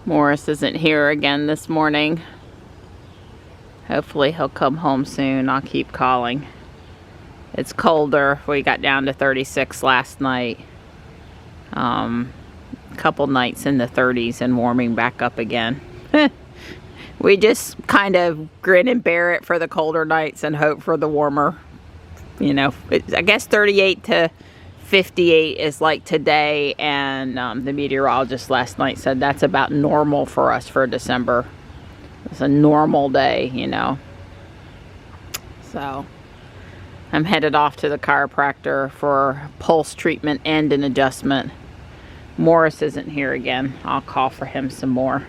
Morris isn't here again this morning. Hopefully he'll come home soon. I'll keep calling. It's colder. We got down to 36 last night. A couple nights in the 30s and warming back up again. We just kind of grin and bear it for the colder nights and hope for the warmer. You know, I guess 38 to 58 is like today, and the meteorologist last night said that's about normal for us for December. It's a normal day, you know. So I'm headed off to the chiropractor for pulse treatment and an adjustment. Morris isn't here again. I'll call for him some more.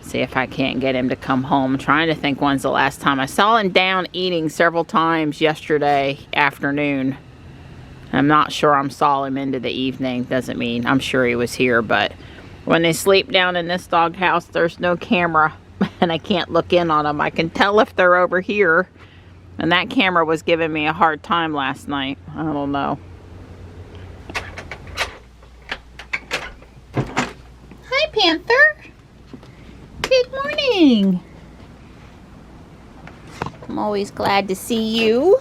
See if I can't get him to come home. I'm trying to think when's the last time. I saw him down eating several times yesterday afternoon. I'm not sure I saw him into the evening. Doesn't mean I'm sure he was here, but when they sleep down in this doghouse, there's no camera and I can't look in on them. I can tell if they're over here, and that camera was giving me a hard time last night. I don't know. Hi, Panther. Good morning. I'm always glad to see you.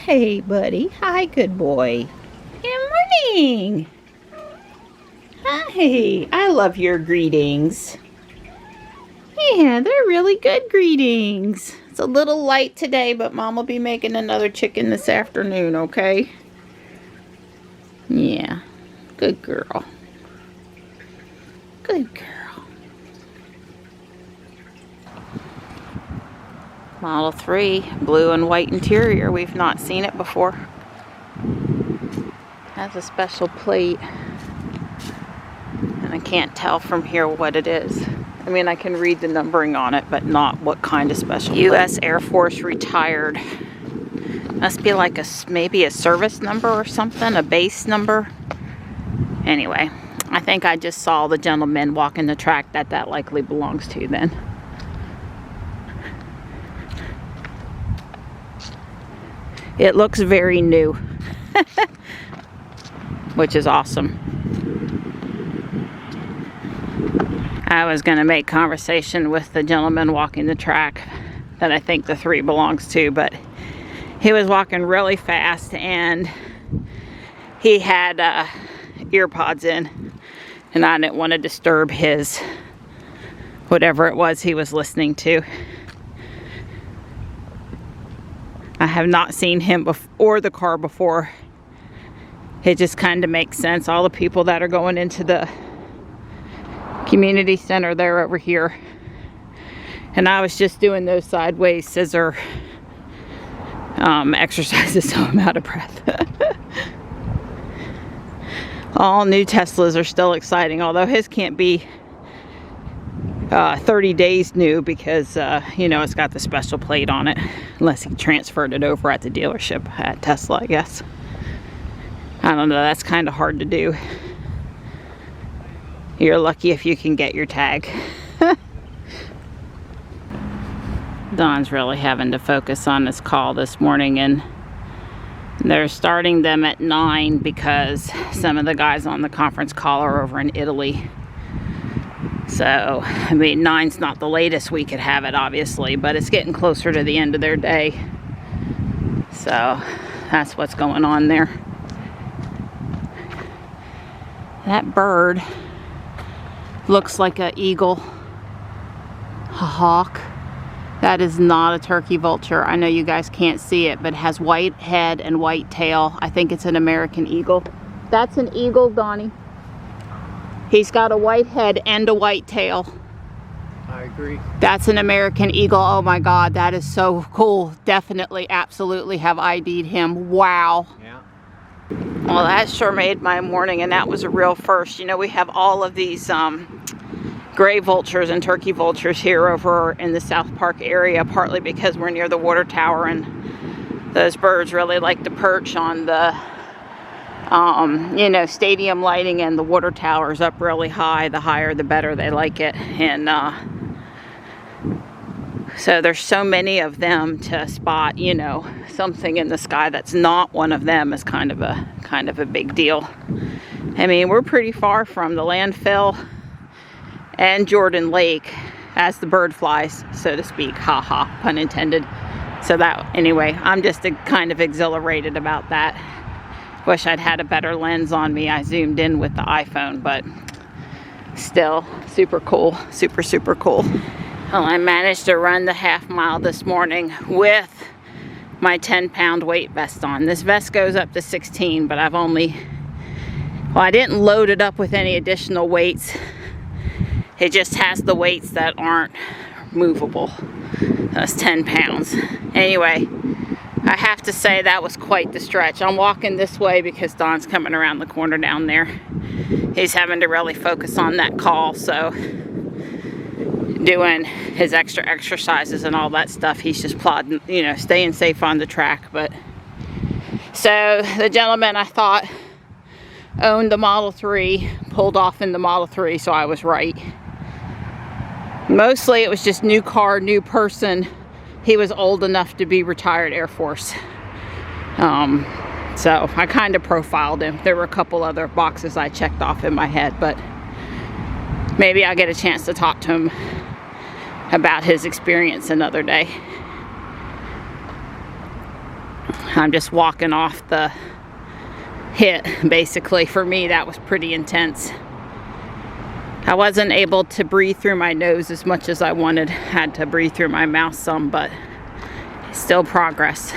Hi, buddy. Hi, good boy. Good morning. Hi. I love your greetings. Yeah, they're really good greetings. It's a little light today, but Mom will be making another chicken this afternoon, okay? Yeah. Good girl. Good girl. Model 3, blue and white interior. We've not seen it before. Has a special plate. And I can't tell from here what it is. I mean, I can read the numbering on it, but not what kind of special plate. U.S. Air Force retired. Must be like maybe a service number or something, a base number. Anyway, I think I just saw the gentleman walking the track that likely belongs to then. It looks very new, which is awesome. I was going to make conversation with the gentleman walking the track that I think the 3 belongs to, but he was walking really fast and he had ear pods in, and I didn't want to disturb his whatever it was he was listening to. I have not seen him or the car before. It just kind of makes sense. All the people that are going into the community center, they're over here. And I was just doing those sideways scissor exercises, so I'm out of breath. All new Teslas are still exciting, although his can't be 30 days new because, you know, it's got the special plate on it. Unless he transferred it over at the dealership at Tesla, I guess. I don't know, that's kind of hard to do. You're lucky if you can get your tag. Don's really having to focus on this call this morning, and they're starting them at 9 because some of the guys on the conference call are over in Italy. So, I mean, 9's not the latest we could have it, obviously, but it's getting closer to the end of their day. So, that's what's going on there. That bird looks like an eagle, a hawk. That is not a turkey vulture. I know you guys can't see it, but it has white head and white tail. I think it's an American eagle. That's an eagle, Donnie. He's got a white head and a white tail. I agree. That's an American eagle. Oh my God, that is so cool. Definitely, absolutely have ID'd him. Wow. Yeah. Well, that sure made my morning, and that was a real first. You know, we have all of these gray vultures and turkey vultures here over in the South Park area, partly because we're near the water tower, and those birds really like to perch on the you know, stadium lighting, and the water tower's up really high. The higher the better, they like it. And so there's so many of them to spot, you know, something in the sky that's not one of them is kind of a big deal. I mean, we're pretty far from the landfill and Jordan Lake as the bird flies, so to speak. Haha, pun intended. So that, anyway, I'm just kind of exhilarated about that. Wish I'd had a better lens on me. I zoomed in with the iPhone, but still super cool, super, super cool. Well, I managed to run the half mile this morning with my 10-pound weight vest on. This vest goes up to 16, but I've only, well, I didn't load it up with any additional weights. It just has the weights that aren't movable. That's 10 pounds. Anyway, I have to say that was quite the stretch. I'm walking this way because Don's coming around the corner down there. He's having to really focus on that call, so doing his extra exercises and all that stuff, he's just plodding, you know, staying safe on the track. But so the gentleman I thought owned the Model 3 pulled off in the Model 3, so I was right. Mostly it was just new car, new person. He was old enough to be retired Air Force. So I kind of profiled him. There were a couple other boxes I checked off in my head, but maybe I'll get a chance to talk to him about his experience another day. I'm just walking off the hit, basically. For me, that was pretty intense. I wasn't able to breathe through my nose as much as I wanted. Had to breathe through my mouth some, but still progress.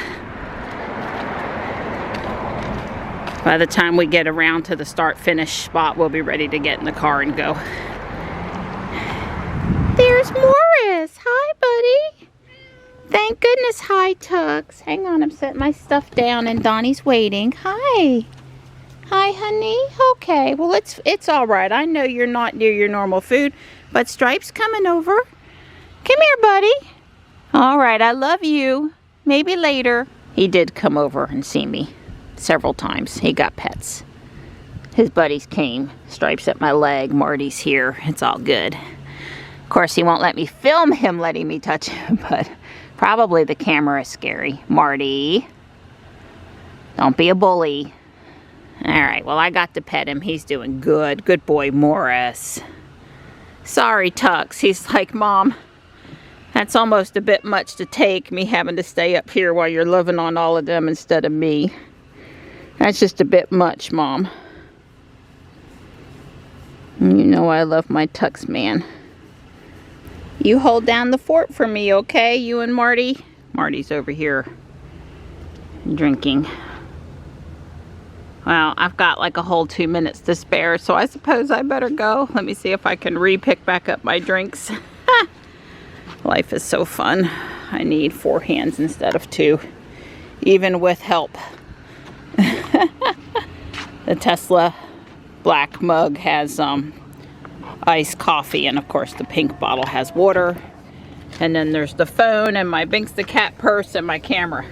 By the time we get around to the start-finish spot, we'll be ready to get in the car and go. There's Morris. Hi, buddy. Thank goodness. Hi, Tux. Hang on, I'm setting my stuff down and Donnie's waiting. Hi. Hi, honey. Okay, well, it's all right. I know you're not near your normal food, but Stripe's coming over. Come here, buddy. All right, I love you. Maybe later. He did come over and see me several times. He got pets. His buddies came. Stripe's at my leg. Marty's here. It's all good. Of course, he won't let me film him letting me touch him, but probably the camera is scary. Marty, don't be a bully. All right, well, I got to pet him. He's doing good. Good boy, Morris. Sorry, Tux. He's like, Mom, that's almost a bit much to take, me having to stay up here while you're living on all of them instead of me. That's just a bit much, Mom. You know I love my Tux man. You hold down the fort for me, okay? You and Marty? Marty's over here drinking. Well, I've got like a whole 2 minutes to spare, so I suppose I better go. Let me see if I can re-pick back up my drinks. Life is so fun. I need 4 hands instead of 2, even with help. The Tesla black mug has iced coffee, and of course the pink bottle has water. And then there's the phone and my Binks the cat purse and my camera.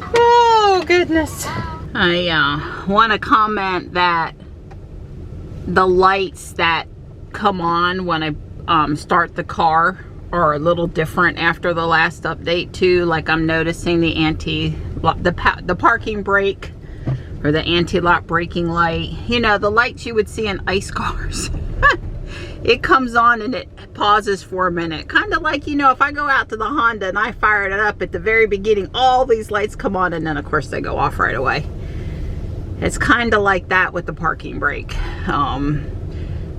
Oh, goodness. I want to comment that the lights that come on when I start the car are a little different after the last update too. Like I'm noticing the parking brake or the anti-lock braking light. You know, the lights you would see in ICE cars. It comes on and it pauses for a minute. Kind of like, you know, if I go out to the Honda and I fire it up at the very beginning, all these lights come on and then of course they go off right away. It's kind of like that with the parking brake.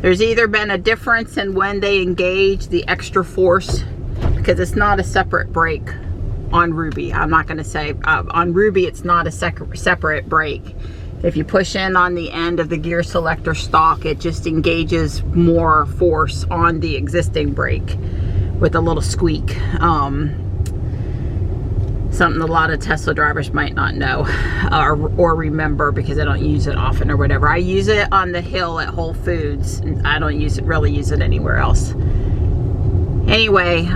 There's either been a difference in when they engage the extra force, because it's not a separate brake on Ruby. I'm not going to say, on Ruby it's not a separate brake. If you push in on the end of the gear selector stalk, it just engages more force on the existing brake with a little squeak. Something a lot of Tesla drivers might not know or remember because I don't use it often or whatever. I use it on the hill at Whole Foods. I don't really use it anywhere else. Anyway,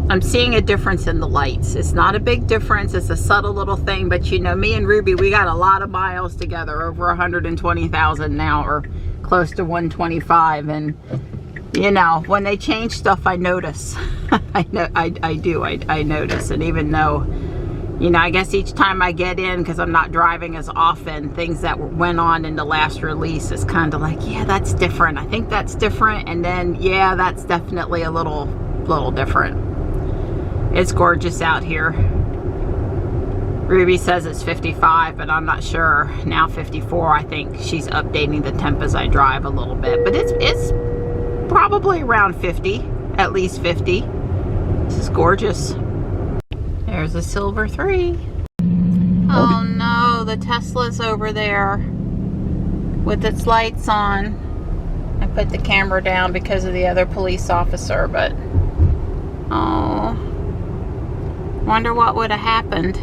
I'm seeing a difference in the lights. It's not a big difference. It's a subtle little thing, but you know, me and Ruby, we got a lot of miles together, over 120,000 now, or close to 125, and you know, when they change stuff, I notice. I do. I notice. And even though you know, I guess each time I get in, because I'm not driving as often, things that went on in the last release is kind of like, yeah, that's different. I think that's different. And then, yeah, that's definitely a little different. It's gorgeous out here. Ruby says it's 55, but I'm not sure. Now 54. I think she's updating the temp as I drive a little bit, but it's probably around 50, at least 50. This is gorgeous. There's a silver 3. Oh no, the Tesla's over there with its lights on. I put the camera down because of the other police officer, but oh, wonder what would have happened.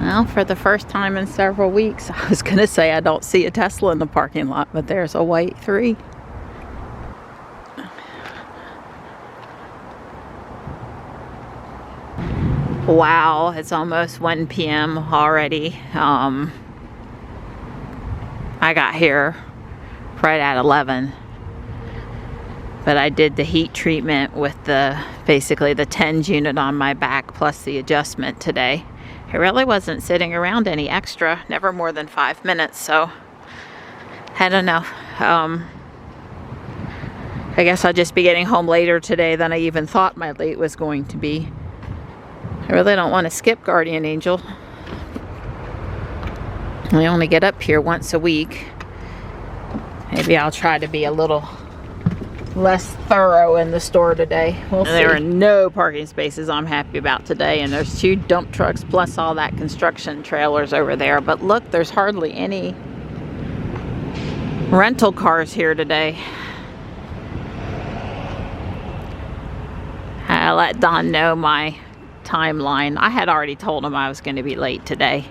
Well, for the first time in several weeks, I was going to say I don't see a Tesla in the parking lot, but there's a white 3. Wow, it's almost 1 p.m. already. I got here right at 11. But I did the heat treatment with basically the TENS unit on my back plus the adjustment today. It really wasn't sitting around any extra, never more than 5 minutes, so I don't know. I guess I'll just be getting home later today than I even thought my late was going to be. I really don't want to skip Guardian Angel. I only get up here once a week. Maybe I'll try to be a little less thorough in the store today. We'll see. There are no parking spaces I'm happy about today, and there's 2 dump trucks plus all that construction trailers over there. But look, there's hardly any rental cars here today. I let Don know my timeline. I had already told him I was going to be late today.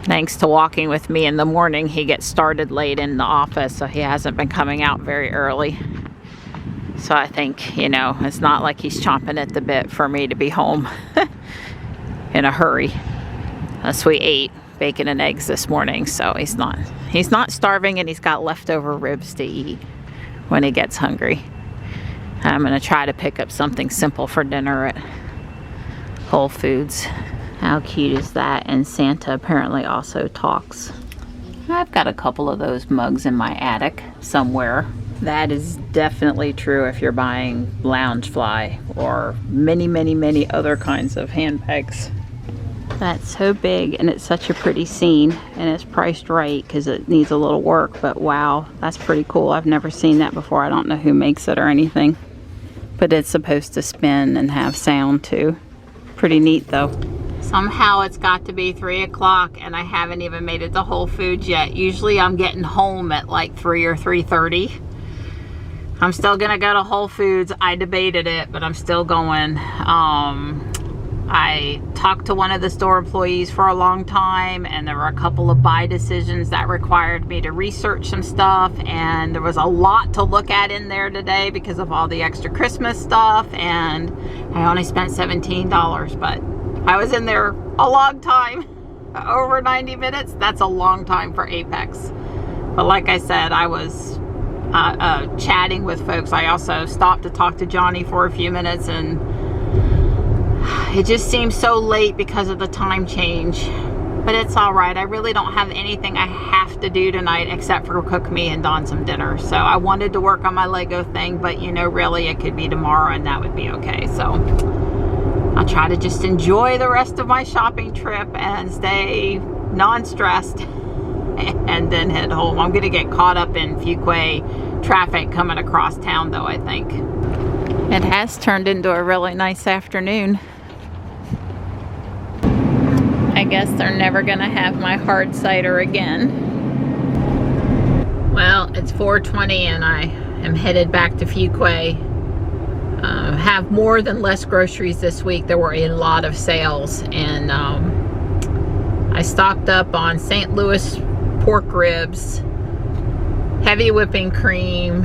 Thanks to walking with me in the morning, he gets started late in the office, so he hasn't been coming out very early. So I think, you know, it's not like he's chomping at the bit for me to be home in a hurry. Unless we ate bacon and eggs this morning, so he's not starving, and he's got leftover ribs to eat when he gets hungry. I'm going to try to pick up something simple for dinner at Whole Foods. How cute is that? And Santa apparently also talks. I've got a couple of those mugs in my attic somewhere. That is definitely true if you're buying Loungefly or many other kinds of handbags. That's so big, and it's such a pretty scene, and it's priced right because it needs a little work, but wow, that's pretty cool. I've never seen that before. I don't know who makes it or anything, but it's supposed to spin and have sound too. Pretty neat though. Somehow it's got to be 3 o'clock and I haven't even made it to Whole Foods yet. Usually I'm getting home at like 3 or 3:30. I'm still gonna go to Whole Foods. I debated it, but I'm still going. I talked to one of the store employees for a long time, and there were a couple of buy decisions that required me to research some stuff, and there was a lot to look at in there today because of all the extra Christmas stuff, and I only spent $17, but I was in there a long time, over 90 minutes. That's a long time for Apex. But like I said, I was chatting with folks. I also stopped to talk to Johnny for a few minutes, and it just seems so late because of the time change. But it's all right. I really don't have anything I have to do tonight except for cook me and Don some dinner. So I wanted to work on my Lego thing, but you know, really it could be tomorrow and that would be okay. So I'll try to just enjoy the rest of my shopping trip and stay non-stressed and then head home. I'm going to get caught up in Fuquay traffic coming across town though, I think. It has turned into a really nice afternoon. I guess they're never going to have my hard cider again. Well, it's 4:20 and I am headed back to Fuquay. have more than less groceries this week. There were a lot of sales, and I stocked up on St. Louis pork ribs, heavy whipping cream.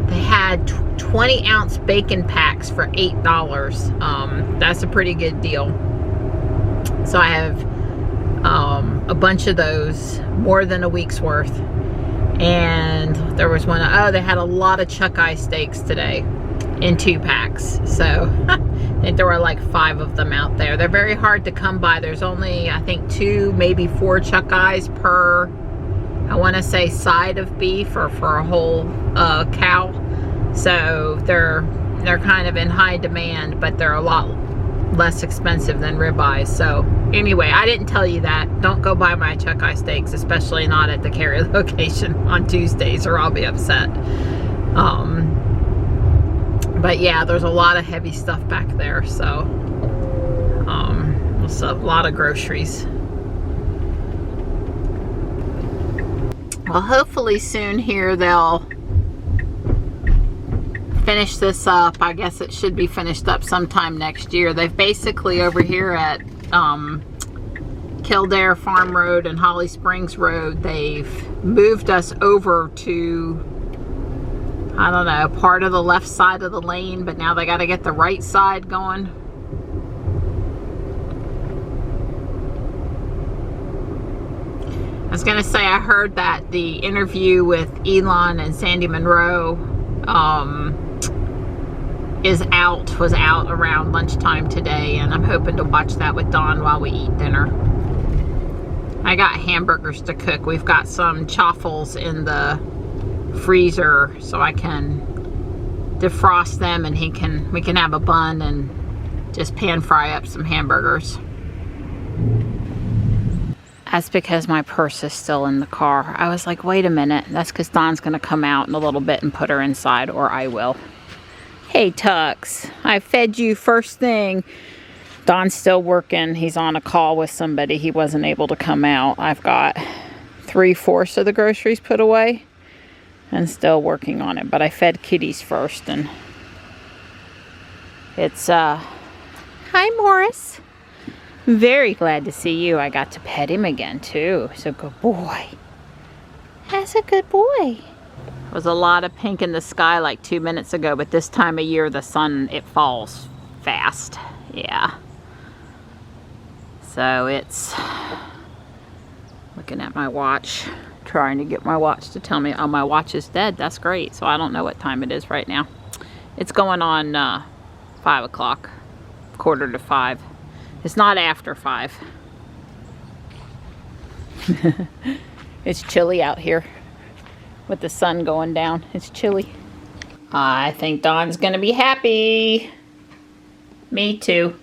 They had 20-ounce bacon packs for $8. That's a pretty good deal. So I have a bunch of those, more than a week's worth. And there was one, oh, they had a lot of chuck eye steaks today in 2 packs. So I think there were like 5 of them out there. They're very hard to come by. There's only, I think, 2, maybe 4 chuck eyes per, I want to say, side of beef, or for a whole cow. So they're kind of in high demand, but they're a lot less expensive than ribeyes. So anyway, I didn't tell you that. Don't go buy my chuck eye steaks, especially not at the Cary location on Tuesdays, or I'll be upset. But yeah, there's a lot of heavy stuff back there. So it's a lot of groceries. Well, hopefully soon here they'll finish this up. I guess it should be finished up sometime next year. They've basically, over here at Kildare Farm Road and Holly Springs Road, they've moved us over to, I don't know, part of the left side of the lane, but now they got to get the right side going. I was going to say, I heard that the interview with Elon and Sandy Monroe was out around lunchtime today, and I'm hoping to watch that with Dawn while we eat dinner. I got hamburgers to cook. We've got some chaffles in the freezer, so I can defrost them, and we can have a bun and just pan fry up some hamburgers. That's because my purse is still in the car. I was like, wait a minute. That's because Don's going to come out in a little bit and put her inside, or I will. Hey, Tux. I fed you first thing. Don's still working. He's on a call with somebody. He wasn't able to come out. I've got 3/4 of the groceries put away and still working on it. But I fed kitties first, and it's, hi, Morris. Very glad to see you. I got to pet him again, too. He's a good boy. That's a good boy. There was a lot of pink in the sky like 2 minutes ago, but this time of year, the sun, it falls fast. Yeah. So it's, looking at my watch, trying to get my watch to tell me, oh, my watch is dead. That's great. So I don't know what time it is right now. It's going on 5 o'clock, 4:45. It's not after 5. It's chilly out here with the sun going down. It's chilly. I think Dawn's gonna be happy. Me too.